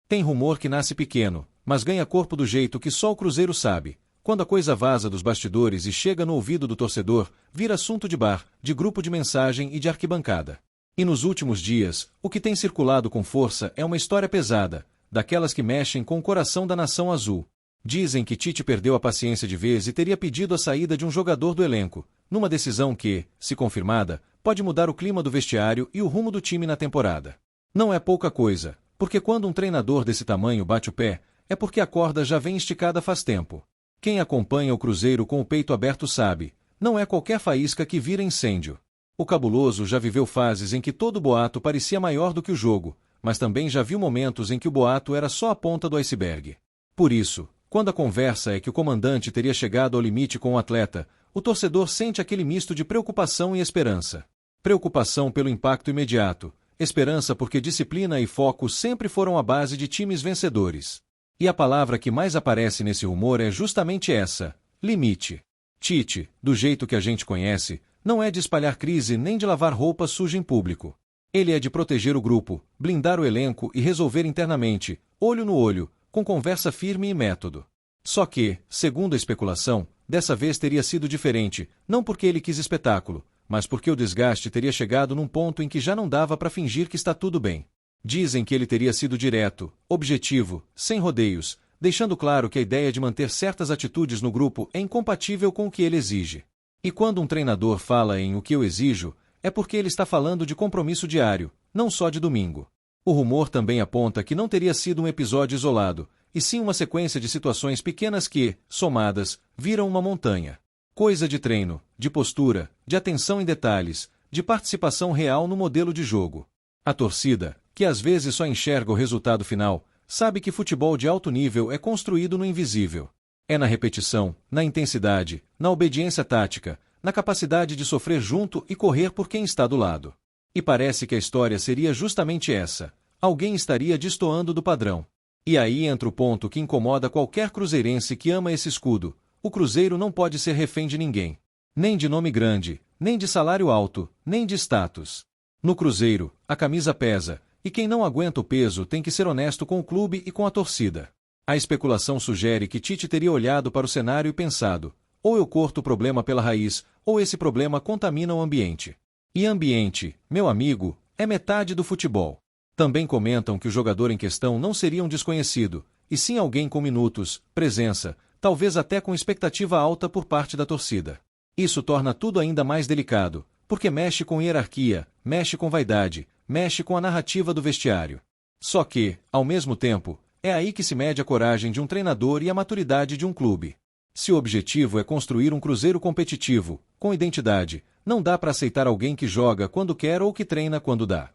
Tem rumor que nasce pequeno, mas ganha corpo do jeito que só o Cruzeiro sabe. Quando a coisa vaza dos bastidores e chega no ouvido do torcedor, vira assunto de bar, de grupo de mensagem e de arquibancada. E nos últimos dias, o que tem circulado com força é uma história pesada, daquelas que mexem com o coração da nação azul. Dizem que Tite perdeu a paciência de vez e teria pedido a saída de um jogador do elenco, numa decisão que, se confirmada, pode mudar o clima do vestiário e o rumo do time na temporada. Não é pouca coisa, porque quando um treinador desse tamanho bate o pé, é porque a corda já vem esticada faz tempo. Quem acompanha o Cruzeiro com o peito aberto sabe, não é qualquer faísca que vira incêndio. O Cabuloso já viveu fases em que todo boato parecia maior do que o jogo, mas também já viu momentos em que o boato era só a ponta do iceberg. Por isso, quando a conversa é que o comandante teria chegado ao limite com o atleta, o torcedor sente aquele misto de preocupação e esperança. Preocupação pelo impacto imediato, esperança porque disciplina e foco sempre foram a base de times vencedores. E a palavra que mais aparece nesse rumor é justamente essa: limite. Tite, do jeito que a gente conhece, não é de espalhar crise nem de lavar roupa suja em público. Ele é de proteger o grupo, blindar o elenco e resolver internamente, olho no olho, com conversa firme e método. Só que, segundo a especulação, dessa vez teria sido diferente, não porque ele quis espetáculo, mas porque o desgaste teria chegado num ponto em que já não dava para fingir que está tudo bem. Dizem que ele teria sido direto, objetivo, sem rodeios, deixando claro que a ideia de manter certas atitudes no grupo é incompatível com o que ele exige. E quando um treinador fala em o que eu exijo, é porque ele está falando de compromisso diário, não só de domingo. O rumor também aponta que não teria sido um episódio isolado, e sim uma sequência de situações pequenas que, somadas, viram uma montanha. Coisa de treino, de postura, de atenção em detalhes, de participação real no modelo de jogo. A torcida, que às vezes só enxerga o resultado final, sabe que futebol de alto nível é construído no invisível. É na repetição, na intensidade, na obediência tática, na capacidade de sofrer junto e correr por quem está do lado. E parece que a história seria justamente essa: alguém estaria destoando do padrão. E aí entra o ponto que incomoda qualquer cruzeirense que ama esse escudo: o Cruzeiro não pode ser refém de ninguém. Nem de nome grande, nem de salário alto, nem de status. No Cruzeiro, a camisa pesa, e quem não aguenta o peso tem que ser honesto com o clube e com a torcida. A especulação sugere que Tite teria olhado para o cenário e pensado: ou eu corto o problema pela raiz, ou esse problema contamina o ambiente. E ambiente, meu amigo, é metade do futebol. Também comentam que o jogador em questão não seria um desconhecido, e sim alguém com minutos, presença, talvez até com expectativa alta por parte da torcida. Isso torna tudo ainda mais delicado, porque mexe com hierarquia, mexe com vaidade, mexe com a narrativa do vestiário. Só que, ao mesmo tempo, é aí que se mede a coragem de um treinador e a maturidade de um clube. Se o objetivo é construir um Cruzeiro competitivo, com identidade, não dá para aceitar alguém que joga quando quer ou que treina quando dá.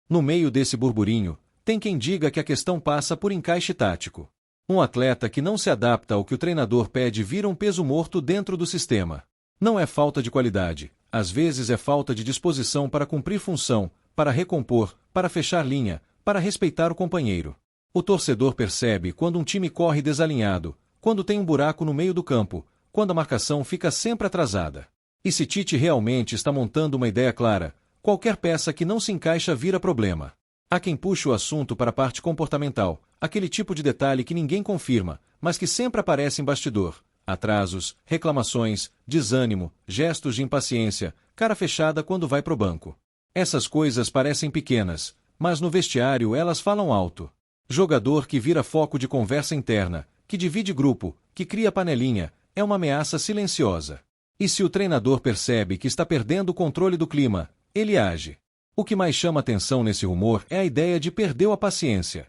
No meio desse burburinho, tem quem diga que a questão passa por encaixe tático. Um atleta que não se adapta ao que o treinador pede vira um peso morto dentro do sistema. Não é falta de qualidade, às vezes é falta de disposição para cumprir função, para recompor, para fechar linha, para respeitar o companheiro. O torcedor percebe quando um time corre desalinhado, quando tem um buraco no meio do campo, quando a marcação fica sempre atrasada. E se Tite realmente está montando uma ideia clara, qualquer peça que não se encaixa vira problema. Há quem puxe o assunto para a parte comportamental, aquele tipo de detalhe que ninguém confirma, mas que sempre aparece em bastidor. Atrasos, reclamações, desânimo, gestos de impaciência, cara fechada quando vai pro banco. Essas coisas parecem pequenas, mas no vestiário elas falam alto. Jogador que vira foco de conversa interna, que divide grupo, que cria panelinha, é uma ameaça silenciosa. E se o treinador percebe que está perdendo o controle do clima, ele age. O que mais chama atenção nesse rumor é a ideia de perdeu a paciência.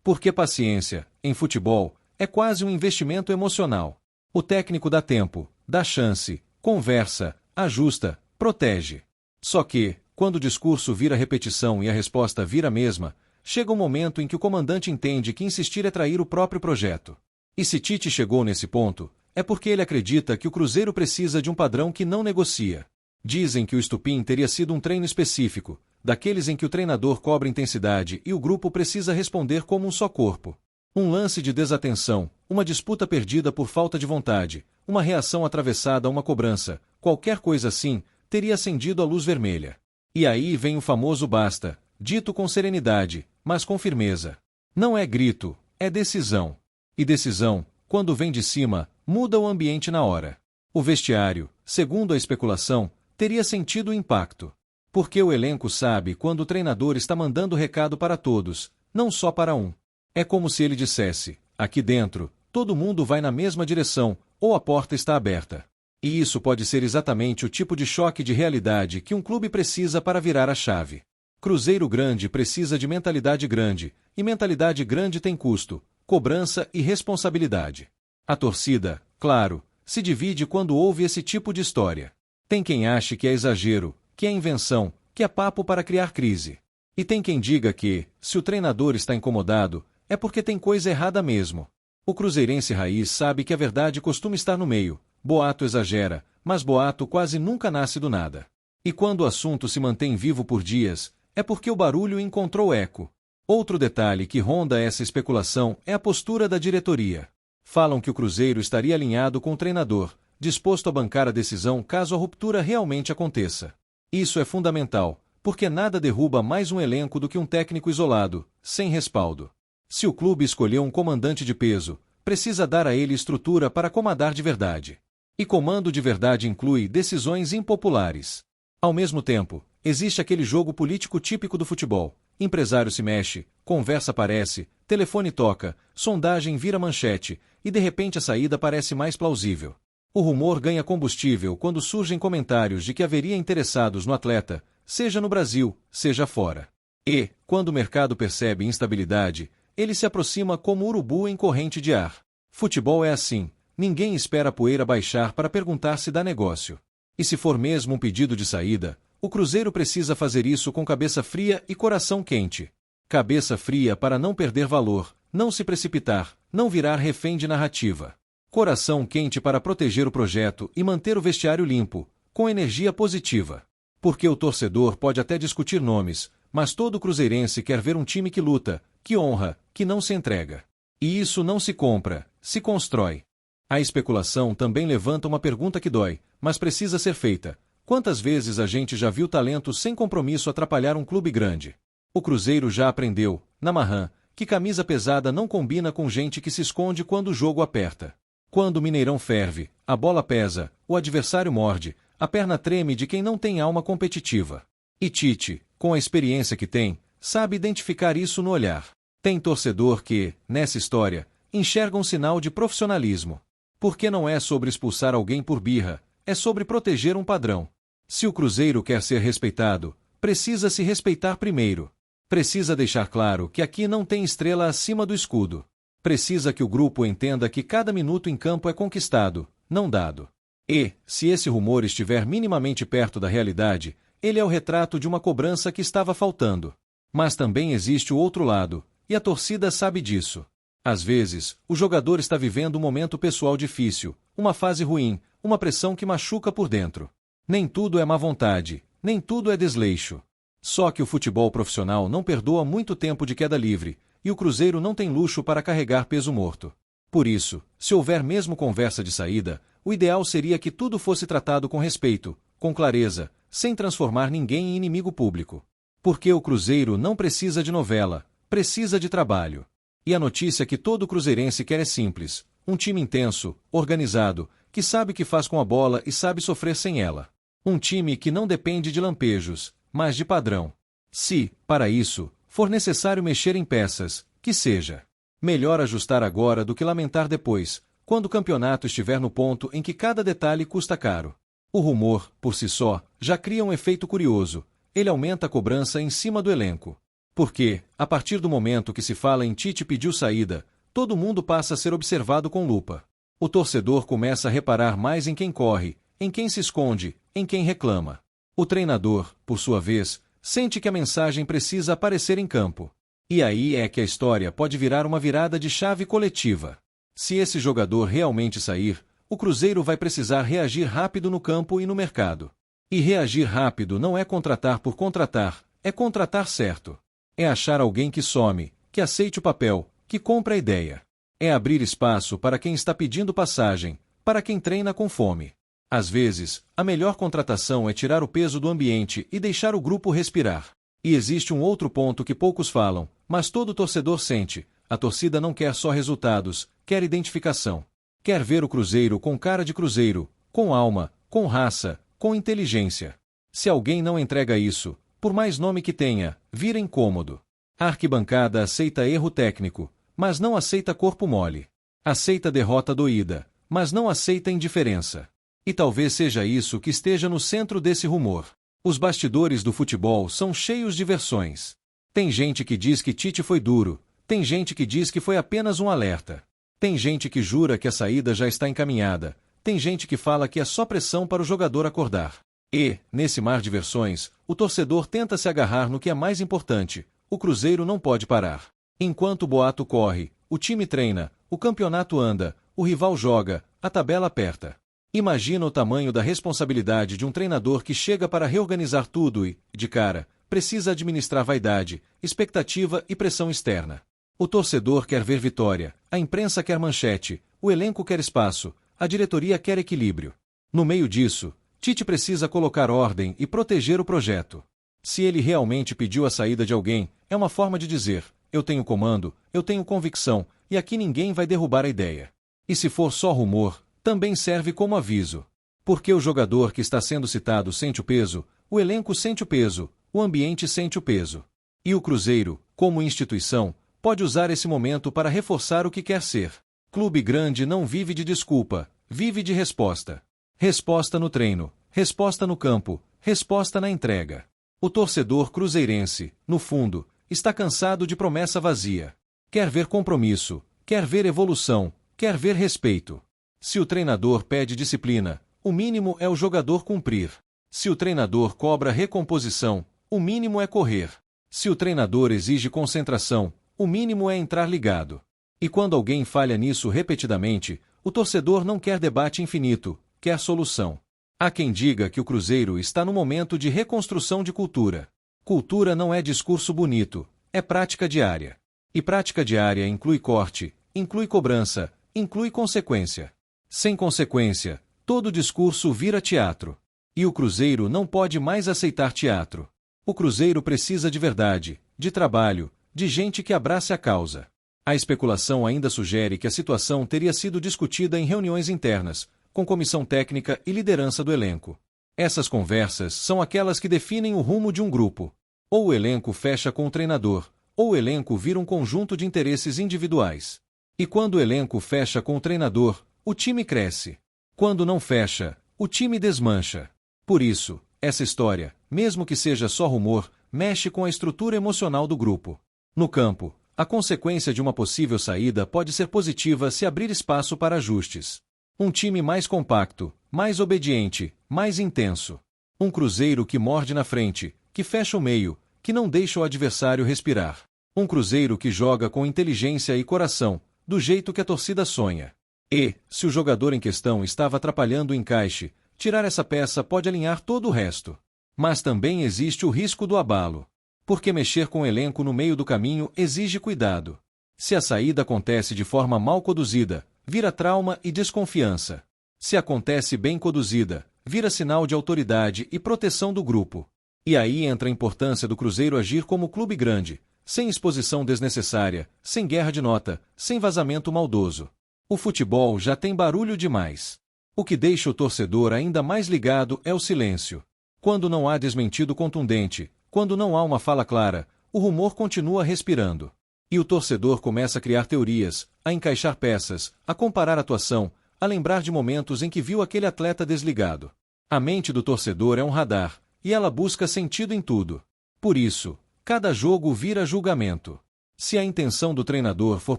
Porque paciência, em futebol, é quase um investimento emocional. O técnico dá tempo, dá chance, conversa, ajusta, protege. Só que, quando o discurso vira repetição e a resposta vira a mesma, chega um momento em que o comandante entende que insistir é trair o próprio projeto. E se Tite chegou nesse ponto, é porque ele acredita que o Cruzeiro precisa de um padrão que não negocia. Dizem que o estupim teria sido um treino específico, daqueles em que o treinador cobra intensidade e o grupo precisa responder como um só corpo. Um lance de desatenção, uma disputa perdida por falta de vontade, uma reação atravessada a uma cobrança, qualquer coisa assim, teria acendido a luz vermelha. E aí vem o famoso basta, dito com serenidade, mas com firmeza. Não é grito, é decisão. E decisão, quando vem de cima, muda o ambiente na hora. O vestiário, segundo a especulação, teria sentido o impacto. Porque o elenco sabe quando o treinador está mandando recado para todos, não só para um. É como se ele dissesse: aqui dentro, todo mundo vai na mesma direção, ou a porta está aberta. E isso pode ser exatamente o tipo de choque de realidade que um clube precisa para virar a chave. Cruzeiro grande precisa de mentalidade grande, e mentalidade grande tem custo, cobrança e responsabilidade. A torcida, claro, se divide quando ouve esse tipo de história. Tem quem ache que é exagero, que é invenção, que é papo para criar crise. E tem quem diga que, se o treinador está incomodado, é porque tem coisa errada mesmo. O cruzeirense raiz sabe que a verdade costuma estar no meio. Boato exagera, mas boato quase nunca nasce do nada. E quando o assunto se mantém vivo por dias, é porque o barulho encontrou eco. Outro detalhe que ronda essa especulação é a postura da diretoria. Falam que o Cruzeiro estaria alinhado com o treinador, disposto a bancar a decisão caso a ruptura realmente aconteça. Isso é fundamental, porque nada derruba mais um elenco do que um técnico isolado, sem respaldo. Se o clube escolheu um comandante de peso, precisa dar a ele estrutura para comandar de verdade. E comando de verdade inclui decisões impopulares. Ao mesmo tempo, existe aquele jogo político típico do futebol. Empresário se mexe, conversa aparece, telefone toca, sondagem vira manchete, e de repente a saída parece mais plausível. O rumor ganha combustível quando surgem comentários de que haveria interessados no atleta, seja no Brasil, seja fora. E, quando o mercado percebe instabilidade, ele se aproxima como urubu em corrente de ar. Futebol é assim, ninguém espera a poeira baixar para perguntar se dá negócio. E se for mesmo um pedido de saída, o Cruzeiro precisa fazer isso com cabeça fria e coração quente. Cabeça fria para não perder valor, não se precipitar, não virar refém de narrativa. Coração quente para proteger o projeto e manter o vestiário limpo, com energia positiva. Porque o torcedor pode até discutir nomes, mas todo cruzeirense quer ver um time que luta, que honra, que não se entrega. E isso não se compra, se constrói. A especulação também levanta uma pergunta que dói, mas precisa ser feita. Quantas vezes a gente já viu talento sem compromisso atrapalhar um clube grande? O Cruzeiro já aprendeu, na Marrã, que camisa pesada não combina com gente que se esconde quando o jogo aperta. Quando o Mineirão ferve, a bola pesa, o adversário morde, a perna treme de quem não tem alma competitiva. E Tite, com a experiência que tem, sabe identificar isso no olhar. Tem torcedor que, nessa história, enxerga um sinal de profissionalismo. Porque não é sobre expulsar alguém por birra, é sobre proteger um padrão. Se o Cruzeiro quer ser respeitado, precisa se respeitar primeiro. Precisa deixar claro que aqui não tem estrela acima do escudo. Precisa que o grupo entenda que cada minuto em campo é conquistado, não dado. E, se esse rumor estiver minimamente perto da realidade, ele é o retrato de uma cobrança que estava faltando. Mas também existe o outro lado, e a torcida sabe disso. Às vezes, o jogador está vivendo um momento pessoal difícil, uma fase ruim, uma pressão que machuca por dentro. Nem tudo é má vontade, nem tudo é desleixo. Só que o futebol profissional não perdoa muito tempo de queda livre, e o Cruzeiro não tem luxo para carregar peso morto. Por isso, se houver mesmo conversa de saída, o ideal seria que tudo fosse tratado com respeito, com clareza, sem transformar ninguém em inimigo público. Porque o Cruzeiro não precisa de novela, precisa de trabalho. E a notícia que todo cruzeirense quer é simples: um time intenso, organizado, que sabe o que faz com a bola e sabe sofrer sem ela. Um time que não depende de lampejos, mas de padrão. Se, para isso, for necessário mexer em peças, que seja. Melhor ajustar agora do que lamentar depois, quando o campeonato estiver no ponto em que cada detalhe custa caro. O rumor, por si só, já cria um efeito curioso. Ele aumenta a cobrança em cima do elenco. Porque, a partir do momento que se fala em Tite pediu saída, todo mundo passa a ser observado com lupa. O torcedor começa a reparar mais em quem corre, em quem se esconde, em quem reclama. O treinador, por sua vez, sente que a mensagem precisa aparecer em campo. E aí é que a história pode virar uma virada de chave coletiva. Se esse jogador realmente sair, o Cruzeiro vai precisar reagir rápido no campo e no mercado. E reagir rápido não é contratar por contratar, é contratar certo. É achar alguém que some, que aceite o papel, que compra a ideia. É abrir espaço para quem está pedindo passagem, para quem treina com fome. Às vezes, a melhor contratação é tirar o peso do ambiente e deixar o grupo respirar. E existe um outro ponto que poucos falam, mas todo torcedor sente: a torcida não quer só resultados, quer identificação. Quer ver o Cruzeiro com cara de Cruzeiro, com alma, com raça, com inteligência. Se alguém não entrega isso, por mais nome que tenha, vira incômodo. A arquibancada aceita erro técnico, mas não aceita corpo mole. Aceita derrota doída, mas não aceita indiferença. E talvez seja isso que esteja no centro desse rumor. Os bastidores do futebol são cheios de versões. Tem gente que diz que Tite foi duro, tem gente que diz que foi apenas um alerta. Tem gente que jura que a saída já está encaminhada, tem gente que fala que é só pressão para o jogador acordar. E, nesse mar de versões, o torcedor tenta se agarrar no que é mais importante: o Cruzeiro não pode parar. Enquanto o boato corre, o time treina, o campeonato anda, o rival joga, a tabela aperta. Imagina o tamanho da responsabilidade de um treinador que chega para reorganizar tudo e, de cara, precisa administrar vaidade, expectativa e pressão externa. O torcedor quer ver vitória, a imprensa quer manchete, o elenco quer espaço, a diretoria quer equilíbrio. No meio disso, Tite precisa colocar ordem e proteger o projeto. Se ele realmente pediu a saída de alguém, é uma forma de dizer: eu tenho comando, eu tenho convicção, e aqui ninguém vai derrubar a ideia. E se for só rumor, também serve como aviso. Porque o jogador que está sendo citado sente o peso, o elenco sente o peso, o ambiente sente o peso. E o Cruzeiro, como instituição, pode usar esse momento para reforçar o que quer ser. Clube grande não vive de desculpa, vive de resposta. Resposta no treino, resposta no campo, resposta na entrega. O torcedor cruzeirense, no fundo, está cansado de promessa vazia. Quer ver compromisso, quer ver evolução, quer ver respeito. Se o treinador pede disciplina, o mínimo é o jogador cumprir. Se o treinador cobra recomposição, o mínimo é correr. Se o treinador exige concentração, o mínimo é entrar ligado. E quando alguém falha nisso repetidamente, o torcedor não quer debate infinito, quer solução. Há quem diga que o Cruzeiro está no momento de reconstrução de cultura. Cultura não é discurso bonito, é prática diária. E prática diária inclui corte, inclui cobrança, inclui consequência. Sem consequência, todo discurso vira teatro. E o Cruzeiro não pode mais aceitar teatro. O Cruzeiro precisa de verdade, de trabalho, de gente que abrace a causa. A especulação ainda sugere que a situação teria sido discutida em reuniões internas, com comissão técnica e liderança do elenco. Essas conversas são aquelas que definem o rumo de um grupo. Ou o elenco fecha com o treinador, ou o elenco vira um conjunto de interesses individuais. E quando o elenco fecha com o treinador, o time cresce. Quando não fecha, o time desmancha. Por isso, essa história, mesmo que seja só rumor, mexe com a estrutura emocional do grupo. No campo, a consequência de uma possível saída pode ser positiva se abrir espaço para ajustes. Um time mais compacto, mais obediente, mais intenso. Um Cruzeiro que morde na frente, que fecha o meio, que não deixa o adversário respirar. Um Cruzeiro que joga com inteligência e coração, do jeito que a torcida sonha. E, se o jogador em questão estava atrapalhando o encaixe, tirar essa peça pode alinhar todo o resto. Mas também existe o risco do abalo. Porque mexer com o elenco no meio do caminho exige cuidado. Se a saída acontece de forma mal conduzida, vira trauma e desconfiança. Se acontece bem conduzida, vira sinal de autoridade e proteção do grupo. E aí entra a importância do Cruzeiro agir como clube grande, sem exposição desnecessária, sem guerra de nota, sem vazamento maldoso. O futebol já tem barulho demais. O que deixa o torcedor ainda mais ligado é o silêncio. Quando não há desmentido contundente, quando não há uma fala clara, o rumor continua respirando. E o torcedor começa a criar teorias, a encaixar peças, a comparar atuação, a lembrar de momentos em que viu aquele atleta desligado. A mente do torcedor é um radar, e ela busca sentido em tudo. Por isso, cada jogo vira julgamento. Se a intenção do treinador for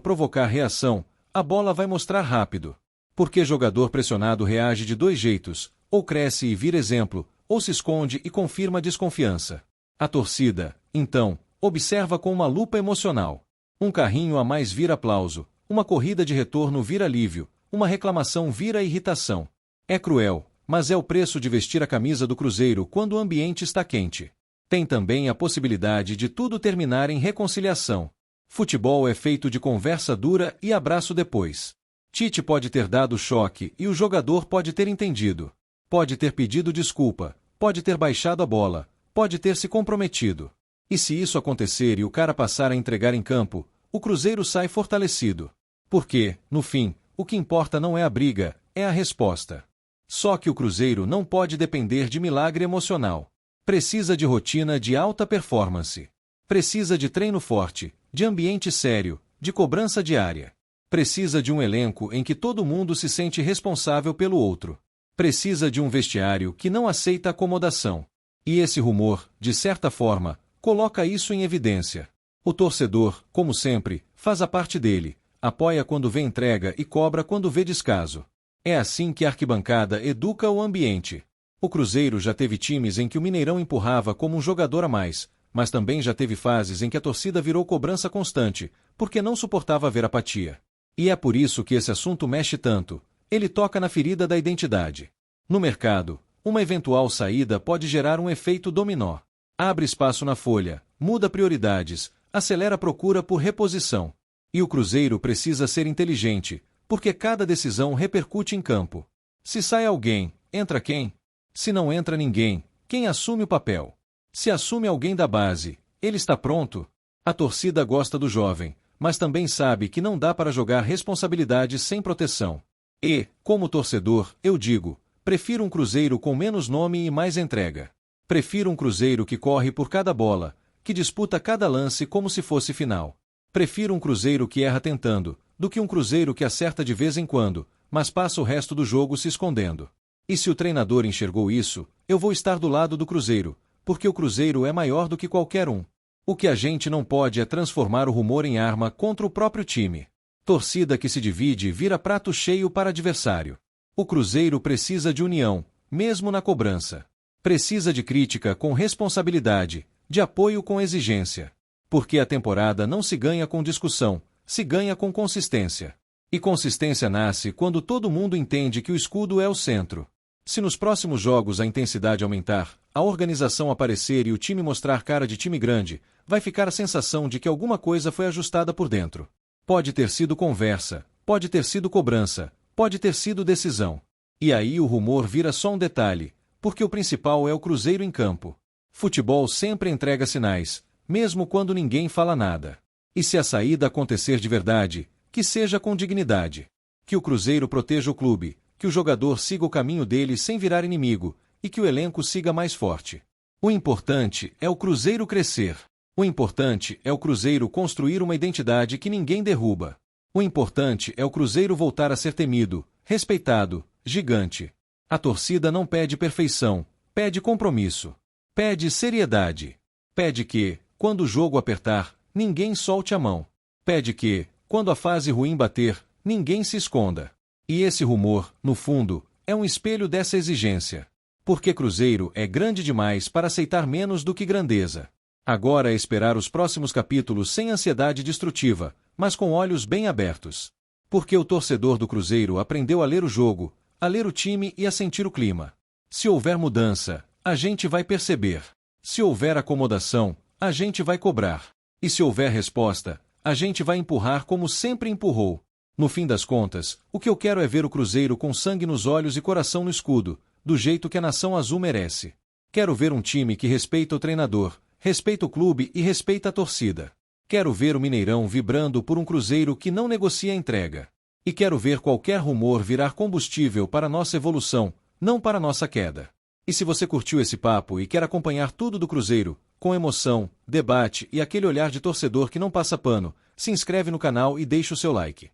provocar reação, a bola vai mostrar rápido. Porque jogador pressionado reage de dois jeitos, ou cresce e vira exemplo, ou se esconde e confirma a desconfiança. A torcida, então, observa com uma lupa emocional. Um carrinho a mais vira aplauso, uma corrida de retorno vira alívio, uma reclamação vira irritação. É cruel, mas é o preço de vestir a camisa do Cruzeiro quando o ambiente está quente. Tem também a possibilidade de tudo terminar em reconciliação. Futebol é feito de conversa dura e abraço depois. Tite pode ter dado choque e o jogador pode ter entendido. Pode ter pedido desculpa, pode ter baixado a bola, pode ter se comprometido. E se isso acontecer e o cara passar a entregar em campo, o Cruzeiro sai fortalecido. Porque, no fim, o que importa não é a briga, é a resposta. Só que o Cruzeiro não pode depender de milagre emocional. Precisa de rotina de alta performance. Precisa de treino forte, de ambiente sério, de cobrança diária. Precisa de um elenco em que todo mundo se sente responsável pelo outro. Precisa de um vestiário que não aceita acomodação. E esse rumor, de certa forma, coloca isso em evidência. O torcedor, como sempre, faz a parte dele, apoia quando vê entrega e cobra quando vê descaso. É assim que a arquibancada educa o ambiente. O Cruzeiro já teve times em que o Mineirão empurrava como um jogador a mais, mas também já teve fases em que a torcida virou cobrança constante, porque não suportava ver apatia. E é por isso que esse assunto mexe tanto. Ele toca na ferida da identidade. No mercado, uma eventual saída pode gerar um efeito dominó. Abre espaço na folha, muda prioridades, acelera a procura por reposição. E o Cruzeiro precisa ser inteligente, porque cada decisão repercute em campo. Se sai alguém, entra quem? Se não entra ninguém, quem assume o papel? Se assume alguém da base, ele está pronto? A torcida gosta do jovem, mas também sabe que não dá para jogar responsabilidade sem proteção. E, como torcedor, eu digo, prefiro um Cruzeiro com menos nome e mais entrega. Prefiro um Cruzeiro que corre por cada bola, que disputa cada lance como se fosse final. Prefiro um Cruzeiro que erra tentando, do que um Cruzeiro que acerta de vez em quando, mas passa o resto do jogo se escondendo. E se o treinador enxergou isso, eu vou estar do lado do Cruzeiro, porque o Cruzeiro é maior do que qualquer um. O que a gente não pode é transformar o rumor em arma contra o próprio time. Torcida que se divide vira prato cheio para adversário. O Cruzeiro precisa de união, mesmo na cobrança. Precisa de crítica com responsabilidade, de apoio com exigência. Porque a temporada não se ganha com discussão, se ganha com consistência. E consistência nasce quando todo mundo entende que o escudo é o centro. Se nos próximos jogos a intensidade aumentar, a organização aparecer e o time mostrar cara de time grande, vai ficar a sensação de que alguma coisa foi ajustada por dentro. Pode ter sido conversa, pode ter sido cobrança, pode ter sido decisão. E aí o rumor vira só um detalhe, porque o principal é o Cruzeiro em campo. Futebol sempre entrega sinais, mesmo quando ninguém fala nada. E se a saída acontecer de verdade, que seja com dignidade. Que o Cruzeiro proteja o clube, que o jogador siga o caminho dele sem virar inimigo, e que o elenco siga mais forte. O importante é o Cruzeiro crescer. O importante é o Cruzeiro construir uma identidade que ninguém derruba. O importante é o Cruzeiro voltar a ser temido, respeitado, gigante. A torcida não pede perfeição, pede compromisso. Pede seriedade. Pede que, quando o jogo apertar, ninguém solte a mão. Pede que, quando a fase ruim bater, ninguém se esconda. E esse rumor, no fundo, é um espelho dessa exigência. Porque Cruzeiro é grande demais para aceitar menos do que grandeza. Agora é esperar os próximos capítulos sem ansiedade destrutiva, mas com olhos bem abertos. Porque o torcedor do Cruzeiro aprendeu a ler o jogo, a ler o time e a sentir o clima. Se houver mudança, a gente vai perceber. Se houver acomodação, a gente vai cobrar. E se houver resposta, a gente vai empurrar como sempre empurrou. No fim das contas, o que eu quero é ver o Cruzeiro com sangue nos olhos e coração no escudo, do jeito que a Nação Azul merece. Quero ver um time que respeita o treinador, respeita o clube e respeita a torcida. Quero ver o Mineirão vibrando por um Cruzeiro que não negocia a entrega. E quero ver qualquer rumor virar combustível para nossa evolução, não para nossa queda. E se você curtiu esse papo e quer acompanhar tudo do Cruzeiro, com emoção, debate e aquele olhar de torcedor que não passa pano, se inscreve no canal e deixa o seu like.